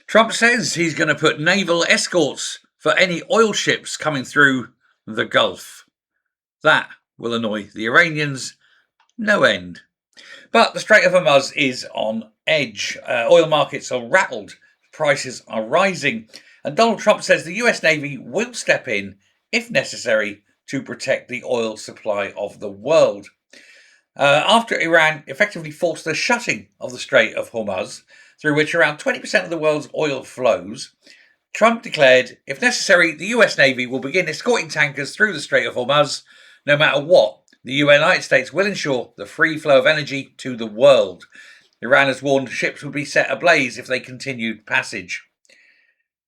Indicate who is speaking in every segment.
Speaker 1: Trump says he's going to put naval escorts for any oil ships coming through the Gulf. That will annoy the Iranians no end. But the Strait of Hormuz is on edge. Oil markets are rattled, prices are rising, and Donald Trump says the US Navy will step in if necessary to protect the oil supply of the world. After Iran effectively forced the shutting of the Strait of Hormuz, through which around 20% of the world's oil flows, Trump declared, if necessary, the US Navy will begin escorting tankers through the Strait of Hormuz. No matter what, the United States will ensure the free flow of energy to the world. Iran has warned ships would be set ablaze if they continued passage.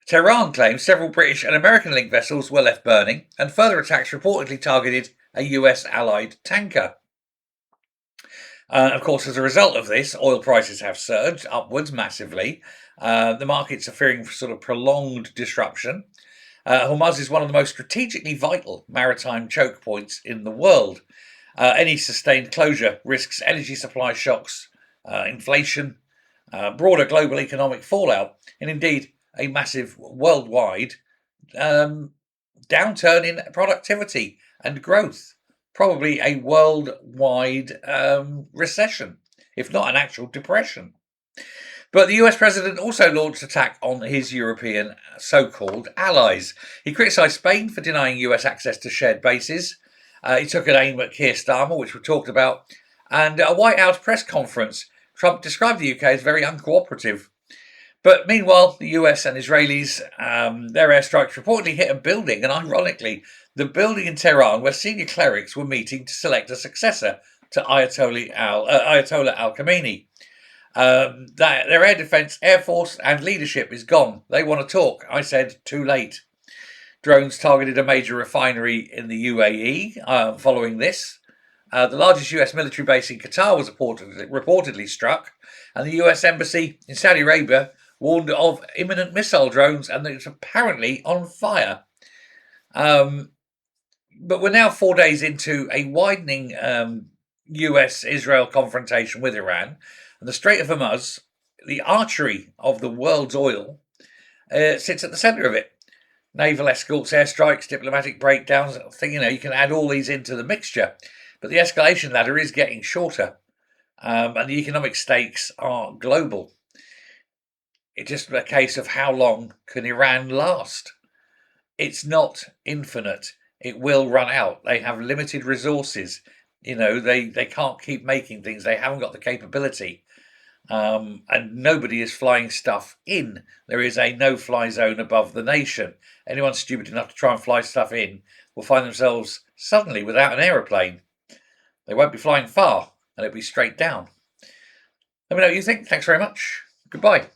Speaker 1: Tehran claims several British and American-linked vessels were left burning, and further attacks reportedly targeted a US allied tanker. Of course, as a result of this, oil prices have surged upwards massively. The markets are fearing sort of prolonged disruption. Hormuz is one of the most strategically vital maritime choke points in the world. Any sustained closure risks energy supply shocks, inflation, broader global economic fallout, and indeed a massive worldwide downturn in productivity and growth. Probably a worldwide recession, if not an actual depression. But the US president also launched an attack on his European so-called allies. He criticised Spain for denying US access to shared bases. He took an aim at Keir Starmer, which we talked about. And at a White House press conference, Trump described the UK as very uncooperative. But meanwhile, the US and Israelis, their airstrikes reportedly hit a building, and ironically, the building in Tehran where senior clerics were meeting to select a successor to Ayatollah Al Khamenei. Their air defence, air force, and leadership is gone. They want to talk. I said, too late. Drones targeted a major refinery in the UAE following this. The largest US military base in Qatar was reportedly struck, and the US embassy in Saudi Arabia warned of imminent missile drones, and it's apparently on fire. But we're now 4 days into a widening US-Israel confrontation with Iran, and the Strait of Hormuz, the artery of the world's oil, sits at the centre of it. Naval escorts, airstrikes, diplomatic breakdowns. You can add all these into the mixture, but the escalation ladder is getting shorter, and the economic stakes are global. It's just a case of how long can Iran last? It's not infinite. It will run out. They have limited resources. They can't keep making things. They haven't got the capability. And nobody is flying stuff in. There is a no-fly zone above the nation. Anyone stupid enough to try and fly stuff in will find themselves suddenly without an aeroplane. They won't be flying far, and it'll be straight down. Let me know what you think. Thanks very much. Goodbye.